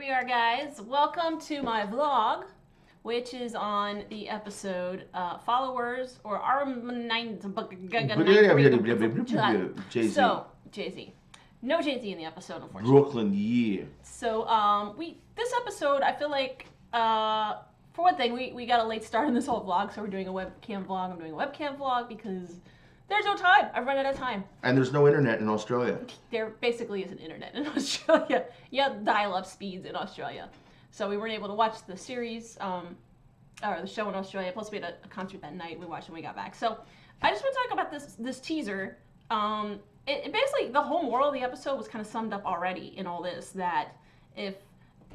Here we are, guys. Welcome to my vlog, which is on the episode Followers or Rm9sbG93ZXJz. So, Jay-Z. No Jay-Z in the episode, unfortunately. Brooklyn, yeah. So, this episode, I feel like, for one thing, we got a late start in this whole vlog, so we're doing a webcam vlog. I'm doing a webcam vlog because there's no time. I've run out of time. And there's no internet in Australia. There basically isn't internet in Australia. You have dial-up speeds in Australia. So we weren't able to watch the series, or the show in Australia. Plus we had a concert that night. We watched when we got back. So I just want to talk about this teaser. It basically, the whole moral of the episode was kind of summed up already in all this, that if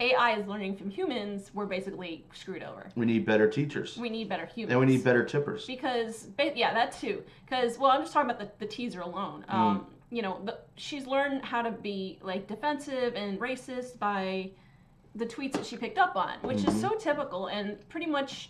AI is learning from humans, we're basically screwed over. We need better teachers. We need better humans. And we need better tippers. Because, yeah, that too. Because, well, I'm just talking about the teaser alone. You know, she's learned how to be, like, defensive and racist by the tweets that she picked up on, which is so typical and pretty much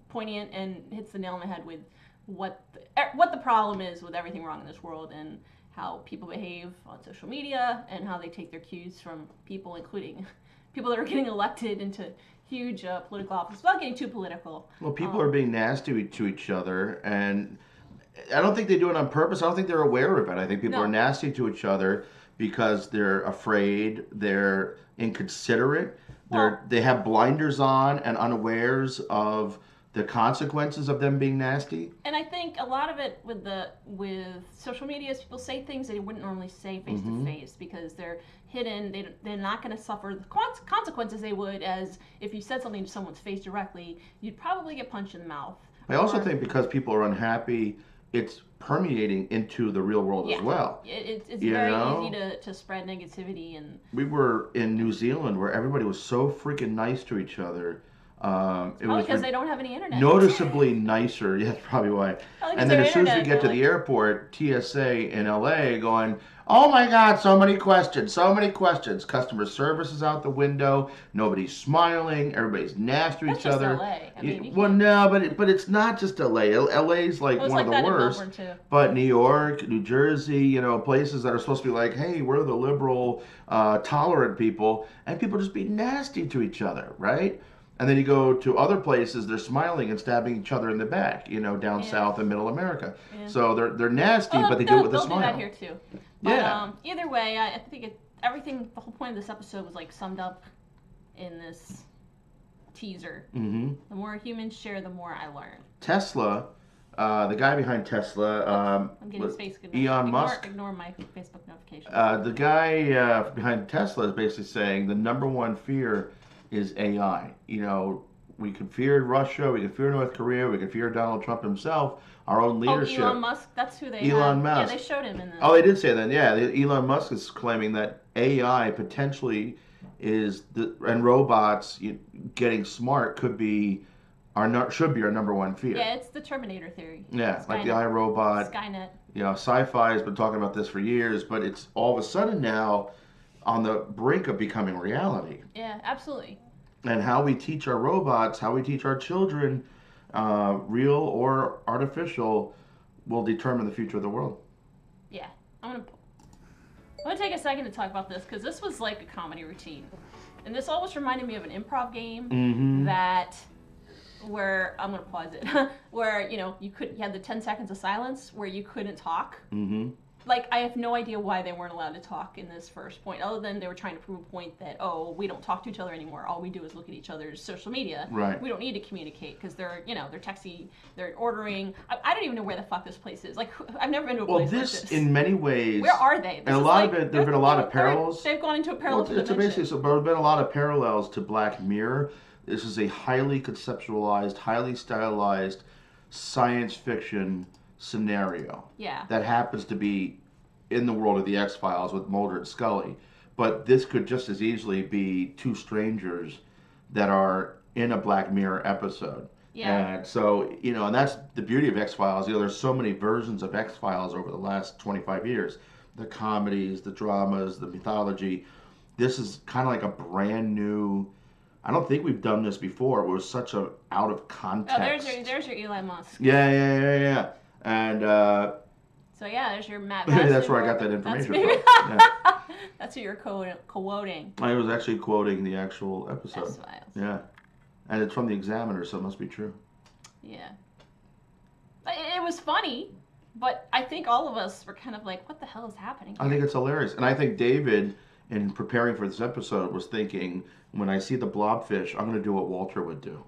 poignant and hits the nail on the head with what the problem is with everything wrong in this world and how people behave on social media and how they take their cues from people, including people that are getting elected into huge political office without getting too political. Well, people are being nasty to each other, and I don't think they do it on purpose. I don't think they're aware of it. I think people are nasty to each other because they're afraid, they're inconsiderate, they have blinders on and unawares of the consequences of them being nasty. And I think a lot of it with social media is people say things that they wouldn't normally say face to face because they're hidden. They're not going to suffer the consequences they would as if you said something to someone's face directly. You'd probably get punched in the mouth. I also think because people are unhappy, it's permeating into the real world as well. It's very easy to spread negativity. And we were in New Zealand where everybody was so freaking nice to each other. It was because they don't have any internet. Noticeably nicer. Yeah, that's probably why. And then as soon as we get to the airport, TSA in LA going, oh my God, so many questions, so many questions. Customer service is out the window. Nobody's smiling. Everybody's nasty to each other. LA. I mean, well, no, but it's not just LA. LA's like one of the worst. But New York, New Jersey, you know, places that are supposed to be like, hey, we're the liberal, tolerant people, and people just be nasty to each other, right? And then you go to other places, they're smiling and stabbing each other in the back, you know, down south and middle America. Yeah. So they're nasty, but they do it with a smile. They'll do that here too. But, either way, I think everything, the whole point of this episode was like summed up in this teaser. The more humans share, the more I learn. Tesla, the guy behind Tesla, I'm getting Facebook Elon Musk. Ignore my Facebook notifications. The guy behind Tesla is basically saying the number one fear is AI. You know, we could fear Russia, we could fear North Korea, we could fear Donald Trump himself, our own leadership. Elon Musk, that's who they Elon Musk. Yeah, they showed him in the... Oh, they did say that, yeah. Elon Musk is claiming that AI potentially is, and robots getting smart should be our number one fear. Yeah, it's the Terminator theory. Yeah, like the iRobot. Skynet. You know, sci-fi has been talking about this for years, but it's all of a sudden now on the brink of becoming reality. Yeah, absolutely. And how we teach our robots, how we teach our children, real or artificial, will determine the future of the world. Yeah, I'm gonna take a second to talk about this because this was like a comedy routine, and this always reminded me of an improv game where I'm gonna pause it, where you had the 10 seconds of silence where you couldn't talk. Like, I have no idea why they weren't allowed to talk in this first point, other than they were trying to prove a point that, oh, we don't talk to each other anymore. All we do is look at each other's social media. Right. We don't need to communicate because they're texting, they're ordering. I don't even know where the fuck this place is. Like, I've never been to a place like this. In many ways. Where are they? And a lot of it, there have been a lot of parallels. They've gone into a parallel dimension. Basically, there have been a lot of parallels to Black Mirror. This is a highly conceptualized, highly stylized science fiction scenario. Yeah. That happens to be in the world of the X-Files with Mulder and Scully. But this could just as easily be two strangers that are in a Black Mirror episode. Yeah. And so, and that's the beauty of X-Files. There's so many versions of X-Files over the last 25 years. The comedies, the dramas, the mythology. This is kind of like a brand new... I don't think we've done this before. It was such a out of context. Oh, there's your Elon Musk. Yeah. And So yeah, there's your Matt. That's where I got that information from. Yeah. That's who you're quoting. I was actually quoting the actual episode. X-Files. Yeah, and it's from the Examiner, so it must be true. Yeah. It was funny, but I think all of us were kind of like, what the hell is happening here? I think it's hilarious. And I think David, in preparing for this episode, was thinking, when I see the blobfish, I'm going to do what Walter would do.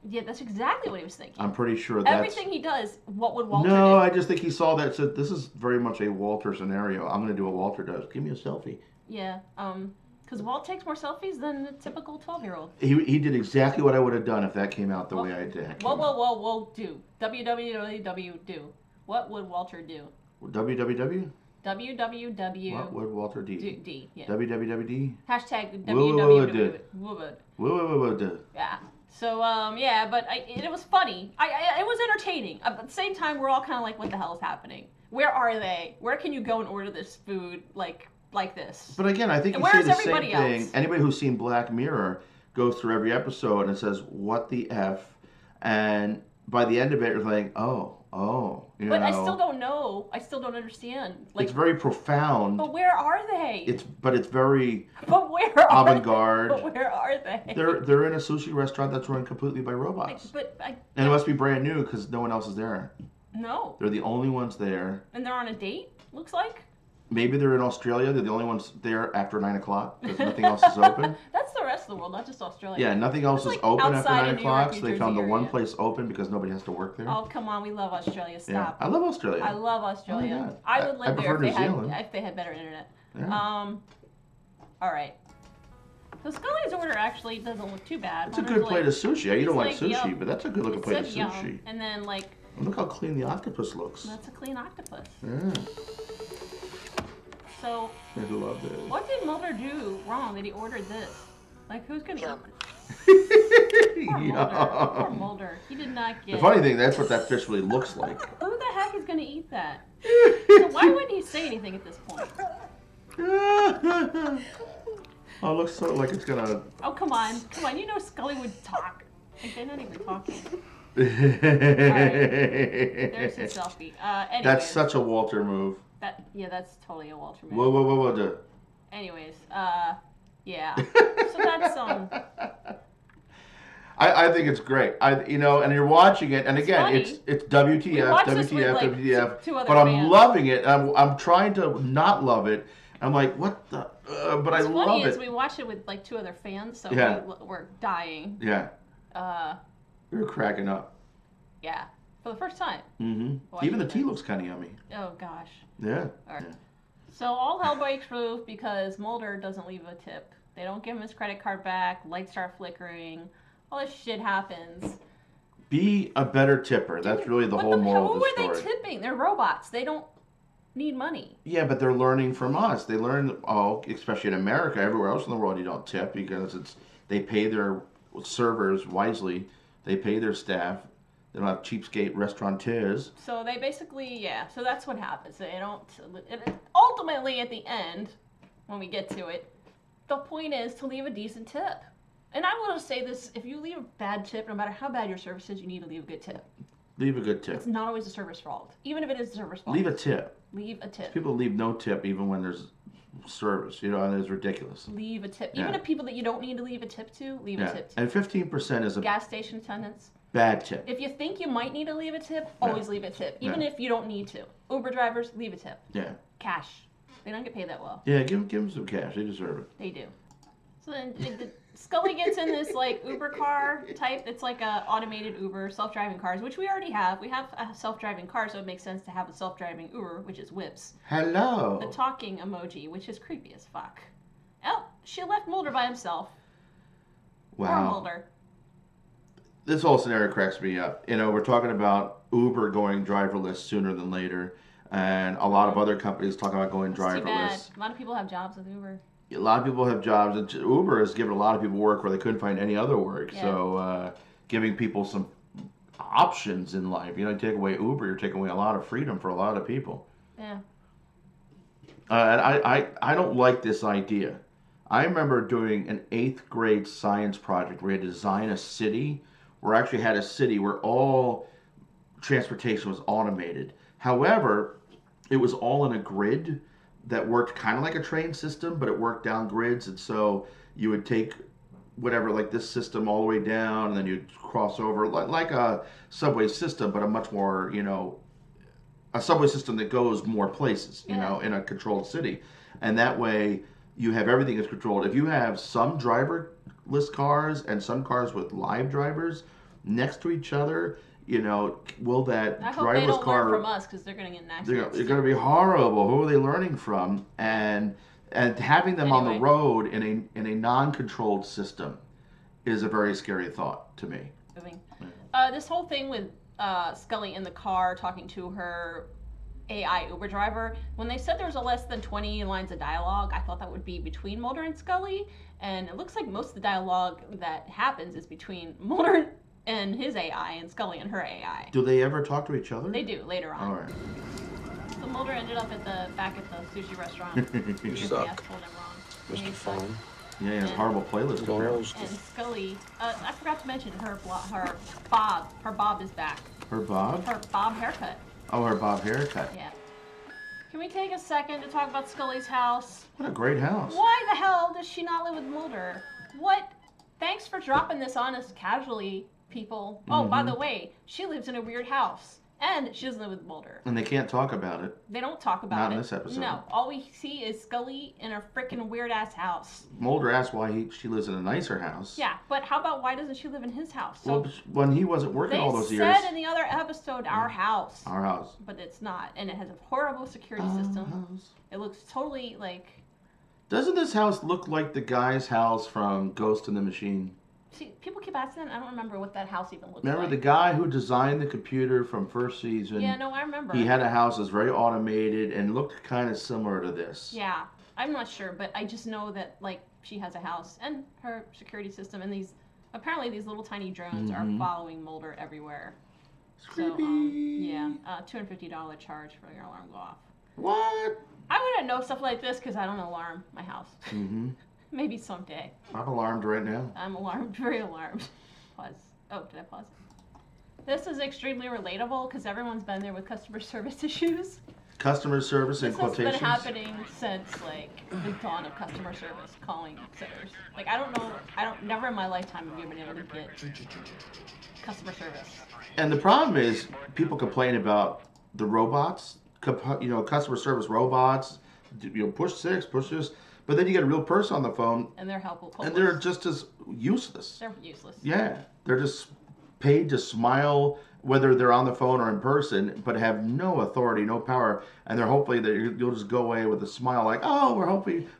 Yeah, that's exactly what he was thinking. I'm pretty sure that's... Everything he does, what would Walter do? No, I just think he saw that and said, this is very much a Walter scenario. I'm going to do what Walter does. Give me a selfie. Yeah, because Walt takes more selfies than a typical 12-year-old. He did exactly what I would have done if that came out the way I did. Whoa, do. WWW, do. What would Walter do? WWW? WWW. What would Walter do? D, yeah. WWWD? Hashtag WWW. Would. Yeah. So, yeah, but it was funny. It was entertaining. At the same time, we're all kind of like, what the hell is happening? Where are they? Where can you go and order this food like this? But again, I think you say the same thing. Anybody who's seen Black Mirror goes through every episode and says, what the F? And by the end of it, you're like, oh. But I still don't know. I still don't understand. Like, it's very profound. But where are they? It's very avant-garde. But where are they? They're in a sushi restaurant that's run completely by robots. And it must be brand new because no one else is there. No. They're the only ones there. And they're on a date, looks like? Maybe they're in Australia. They're the only ones there after 9 o'clock because nothing else is open. That's the rest of the world, not just Australia. Yeah, nothing else is open after 9 o'clock, so they found the one place open because nobody has to work there. Oh, come on, we love Australia. Stop. Yeah, I love Australia. I love Australia. Oh, I would live there if they had better internet. Yeah. All right. So Scully's order actually doesn't look too bad. It's a good plate of sushi. You don't like sushi, but that's a good looking plate of sushi. And then like... Look how clean the octopus looks. That's a clean octopus. Yeah. So, I love this. What did Mulder do wrong that he ordered this? Like, who's going to eat this? Poor Mulder. He did not get... The funny thing, that's what that fish really looks like. Who the heck is going to eat that? So why wouldn't he say anything at this point? Oh, it looks sort of like it's going to... Oh, come on. Come on. You know Scully would talk. Like, they're not even talking. All right. There's his selfie. Anyways. That's such a Walter move. Yeah, that's totally a Walter move. Whoa. Anyways, yeah. So that's I think it's great. And you're watching it, and again, it's WTF. But I'm loving it. I'm trying to not love it. I'm like, what the? But I love it. What's funny is we watched it with like 2 other fans, so we're dying. Yeah. We were cracking up. Yeah. For the first time. Mm-hmm. Even the tea looks kind of yummy. Oh, gosh. Yeah. All right. Yeah. So all hell breaks loose because Mulder doesn't leave a tip. They don't give him his credit card back. Lights start flickering. All this shit happens. Be a better tipper. That's really the whole moral of the story. Who are they tipping? They're robots. They don't need money. Yeah, but they're learning from us. They learn, especially in America. Everywhere else in the world, you don't tip because they pay their servers wisely. They pay their staff. They don't have cheapskate restaurateurs. So they basically, so that's what happens. They don't, ultimately at the end, when we get to it, the point is to leave a decent tip. And I want to say this, if you leave a bad tip, no matter how bad your service is, you need to leave a good tip. Leave a good tip. It's not always the server's fault. Even if it is the server's fault. Leave a tip. Leave a tip. People leave no tip even when there's service, and it's ridiculous. Leave a tip. Even if people that you don't need to leave a tip to, leave a tip to. And 15% is a... Gas station attendants. Bad tip. If you think you might need to leave a tip, always leave a tip. Even if you don't need to. Uber drivers, leave a tip. Yeah. Cash. They don't get paid that well. Yeah, give them some cash. They deserve it. They do. So then Scully gets in this like Uber car type. It's like a automated Uber, self-driving cars, which we already have. We have a self-driving car, so it makes sense to have a self-driving Uber, which is Whips. Hello. The talking emoji, which is creepy as fuck. Oh, she left Mulder by himself. Wow. Poor Mulder. This whole scenario cracks me up. We're talking about Uber going driverless sooner than later, and a lot of other companies talking about going driverless. Too bad. A lot of people have jobs with Uber. A lot of people have jobs. And Uber has given a lot of people work where they couldn't find any other work. Yeah. So giving people some options in life. You take away Uber, you're taking away a lot of freedom for a lot of people. Yeah. And I don't like this idea. I remember doing an 8th grade science project where we had to design a city. We actually had a city where all transportation was automated. However, it was all in a grid that worked kind of like a train system, but it worked down grids, and so you would take whatever, like this system all the way down, and then you'd cross over like a subway system, but a much more, a subway system that goes more places, in a controlled city. And that way you have everything is controlled. If you have some driverless cars and some cars with live drivers next to each other, will that I hope driverless they don't car learn from us, because they're going to get in accidents. They're going to be horrible. Who are they learning from? And having them on the road in a non-controlled system is a very scary thought to me. This whole thing with Scully in the car talking to her AI Uber driver, when they said there was less than 20 lines of dialogue, I thought that would be between Mulder and Scully, and it looks like most of the dialogue that happens is between Mulder and his AI and Scully and her AI. Do they ever talk to each other? They do, later on. All right. So Mulder ended up back at the sushi restaurant. You suck, Mr. Phone. Yeah, he has a horrible playlist. And Scully, I forgot to mention her bob. Her bob is back. Her bob? Her bob haircut. Oh, her bob haircut. Yeah. Can we take a second to talk about Scully's house? What a great house. Why the hell does she not live with Mulder? What? Thanks for dropping this on us casually, people. Oh, by the way, she lives in a weird house. And she doesn't live with Mulder. And they can't talk about it. They don't talk about it. Not in this episode. No. All we see is Scully in her freaking weird-ass house. Mulder asked why she lives in a nicer house. Yeah, but how about why doesn't she live in his house? So well, when he wasn't working all those years. They said in the other episode, our house. Our house. But it's not. And it has a horrible security system. House. It looks totally like... Doesn't this house look like the guy's house from Ghost in the Machine? See, people keep asking, I don't remember what that house even looks Remember like. the guy who designed the computer from first season? Yeah, no, I remember. He had a house that's very automated and looked kind of similar to this. Yeah, I'm not sure, but I just know that, like, she has a house and her security system, and apparently these little tiny drones are following Mulder everywhere. It's creepy. So, yeah, $250 charge for your alarm go off. What? I wouldn't know stuff like this because I don't alarm my house. Mm-hmm. Maybe someday. I'm alarmed right now. I'm alarmed, very alarmed. Pause. Oh, did I pause? This is extremely relatable because everyone's been there with customer service issues. Customer service in quotations? This has been happening since, like, the dawn of customer service, calling sitters. Like, I don't know, never in my lifetime have you been able to get customer service. And the problem is, people complain about the robots, customer service robots, push 6, push this. But then you get a real person on the phone. And they're helpless. And they're just as useless. They're useless. Yeah. They're just paid to smile, whether they're on the phone or in person, but have no authority, no power. And they're hopefully that you'll just go away with a smile like, oh,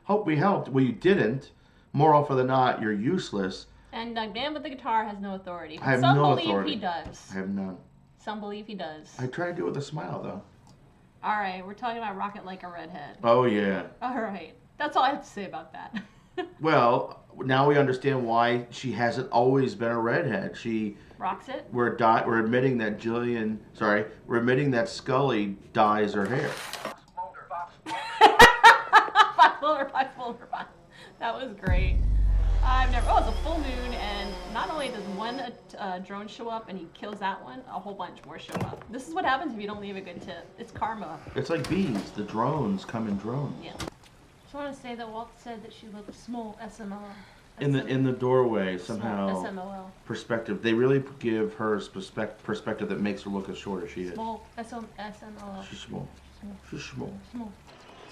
hope we helped. Well, you didn't. More often than not, you're useless. And the man with the guitar has no authority. I have Some no believe authority. he does. I have none. Some believe he does. I try to do it with a smile, though. All right, we're talking about Rocket Like a Redhead. Oh, yeah. All right. That's all I have to say about that. Well, now we understand why she hasn't always been a redhead. She rocks it. We're admitting that we're admitting that Scully dyes her hair. Mulder. That was great. Oh, it's a full moon, and not only does one drone show up and he kills that one, a whole bunch more show up. This is what happens if you don't leave a good tip. It's karma. It's like bees. The drones come in drones. Yeah. I want to say that Walt said that she looked small SML. In the doorway somehow. SML. Perspective. They really give her perspective that makes her look as short as she is. Small SML. She's small. She's small.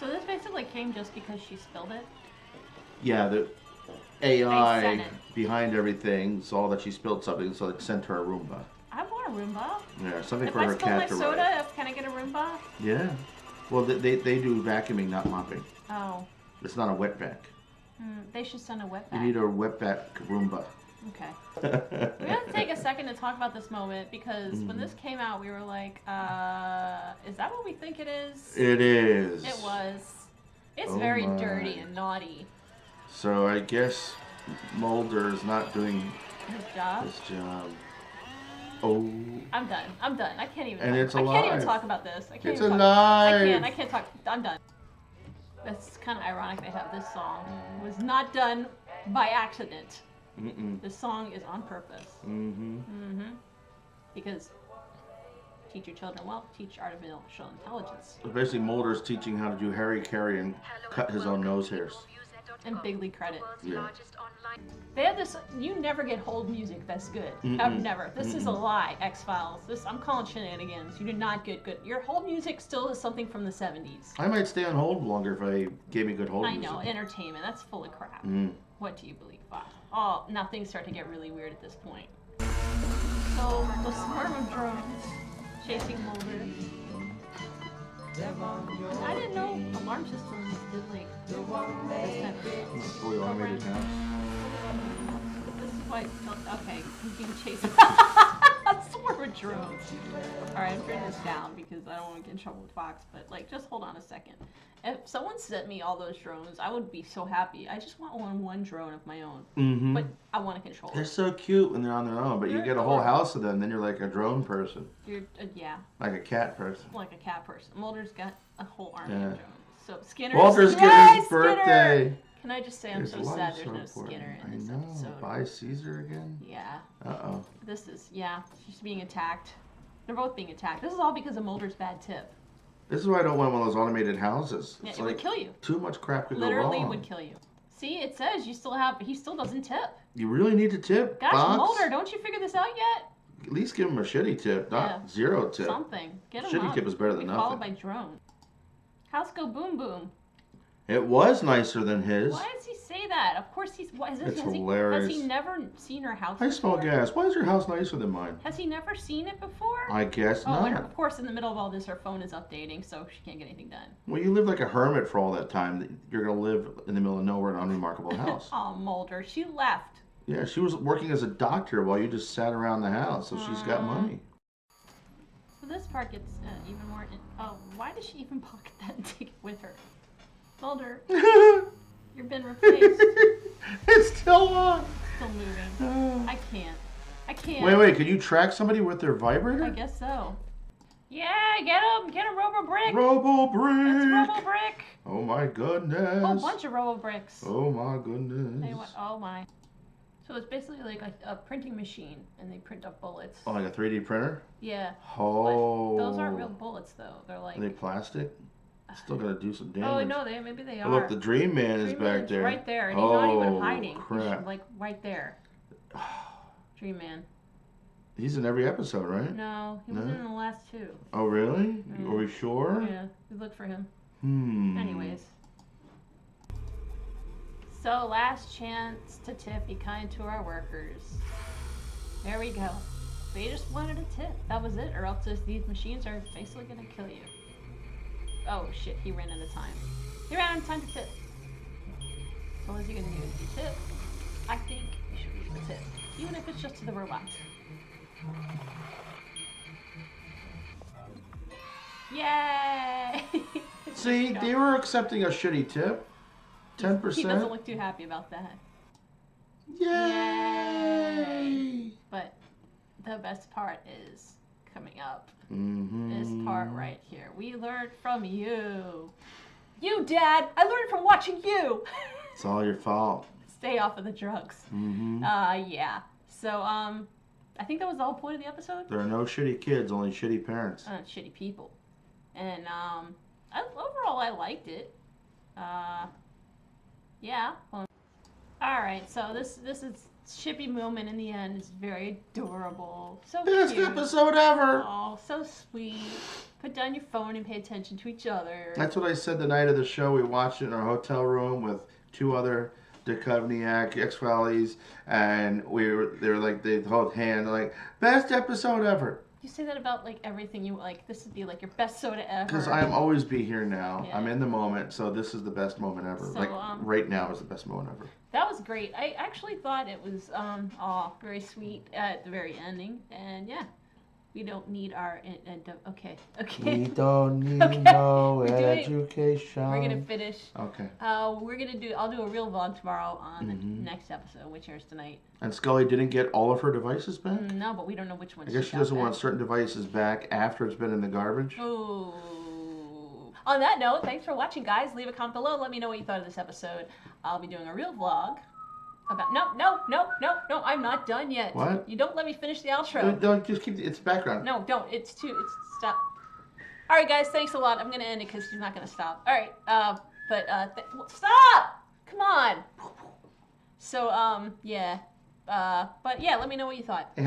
So this basically came just because she spilled it. Yeah, the AI behind everything saw that she spilled something, so they sent her a Roomba. I want a Roomba. Yeah, something for her cat to ride. If I spill my soda, can I get a Roomba? Yeah. Well, they do vacuuming, not mopping. Oh. It's not a wet vac. They should send a wet vac. You need a wet vac Roomba. Okay. We have to take a second to talk about this moment because when this came out, we were like, is that what we think it is? It is. It was. It's very dirty and naughty. So I guess Mulder is not doing his job. Oh. I'm done. I can't even. And it's alive. I can't even talk about this. It's alive. I can't talk. I'm done. That's kind of ironic they have this song. It was not done by accident. This song is on purpose. Because teach your children? Well, teach artificial intelligence. So basically, Mulder's teaching how to do Harry Carey and cut his own nose hairs. And big league credit. Yeah. They have this. You never get hold music that's good. Never. This is a lie. X-Files. I'm calling shenanigans. You did not get good. Your hold music still is something from the 70s. I might stay on hold longer if I gave me good hold music. I know. Entertainment. That's full of crap. What do you believe, Fox? Oh, now things start to get really weird at this point. So the swarm of drones chasing Mulder. I didn't know alarm systems did like this type of thing. Fully automated now. This is why. Okay, he's being chased. Swarm of drones. Alright, I'm turning this down because I don't want to get in trouble with Fox, but like, just hold on a second. If someone sent me all those drones, I would be so happy. I just want one drone of my own. But I want to control it. They're so cute when they're on their own, but you get a whole house of them, then you're like a drone person. You're, yeah. Like a cat person. Like a cat person. Mulder's got a whole army of drones. So Skinner. Walter's getting his birthday. Can I just say I'm so sad there's no Skinner in this episode. By Caesar again? Yeah. Uh-oh. This is, she's being attacked. They're both being attacked. This is all because of Mulder's bad tip. This is why I don't want one of those automated houses. Yeah, it's it would kill you. Too much crap could Literally go wrong. would kill you. See, it says he still doesn't tip. You really need to tip, Gosh, Fox? Mulder, don't you figure this out yet? At least give him a shitty tip, not zero tip. Something. Get him Shitty up. tip is better than nothing. Followed by drone. House go boom boom. It was nicer than his. Why does he say that? Of course he's. What is this? It's hilarious. Has he never seen her house? I smell gas. Why is your house nicer than mine? Has he never seen it before? I guess not. And of course, in the middle of all this, her phone is updating, so she can't get anything done. Well, you lived like a hermit for all that time. You're gonna live in the middle of nowhere in an unremarkable house. Oh, Mulder, she left. Yeah, she was working as a doctor while you just sat around the house, so she's got money. So this part gets even more. Oh, why does she even pocket that ticket with her? Mulder, you've been replaced. It's still on. Still moving. I can't. Wait, can you track somebody with their vibrator? I guess so. Yeah, get him, Robo-Brick. Robo-Brick. That's Robo-Brick. Oh my goodness. A whole bunch of Robo-Bricks. Oh my goodness. Oh my. So it's basically like a printing machine, and they print up bullets. Oh, like a 3D printer? Yeah. Oh. But those aren't real bullets, though. They're like. Are they plastic? Still gonna do some damage. Oh no, maybe they are. Look, the Dream Man is back there. Right there, and he's not even hiding. Crap. He's like right there. Dream Man. He's in every episode, right? No, he wasn't in the last two. Oh really? Are we sure? Yeah, we look for him. Anyways. So last chance to tip. Be kind to our workers. There we go. They just wanted a tip. That was it, or else these machines are basically gonna kill you. Oh shit, he ran out of time. He ran out of time to tip. So what is he gonna do? If you tip, I think you should leave the tip. Even if it's just to the robot. Yay! See, they were accepting a shitty tip. 10%. He doesn't look too happy about that. Yay! But the best part is coming up. This part right here. We learned from you. You, Dad! I learned from watching you! It's all your fault. Stay off of the drugs. Yeah. So, I think that was the whole point of the episode. There are no shitty kids, only shitty parents. Shitty people. And, overall, I liked it. Yeah. Well, alright, so this is shippy moment in the end. It's very adorable. So Best cute. episode ever. Oh, so sweet. Put down your phone and pay attention to each other. That's what I said the night of the show. We watched it in our hotel room with two other Duchovny X-FILES, and they were like, they held hand, like, best episode ever. You say that about like everything you like. This would be like your best soda ever. Because I'm always be here now. Yeah. I'm in the moment, so this is the best moment ever. So, like right now is the best moment ever. That was great. I actually thought it was very sweet at the very ending, and yeah, we don't need our okay. We don't need no education. We're gonna finish. Okay. I'll do a real vlog tomorrow on the next episode, which airs tonight. And Scully didn't get all of her devices back? No, but we don't know which ones. I guess she doesn't want certain devices back after it's been in the garbage. Ooh. On that note, thanks for watching, guys. Leave a comment below. Let me know what you thought of this episode. I'll be doing a real vlog about no, I'm not done yet. What? You don't let me finish the outro. Don't just keep it's background. No, don't. It's stop. All right, guys, thanks a lot. I'm gonna end it because she's not gonna stop. All right, stop! Come on. So yeah, but yeah, let me know what you thought. Hey,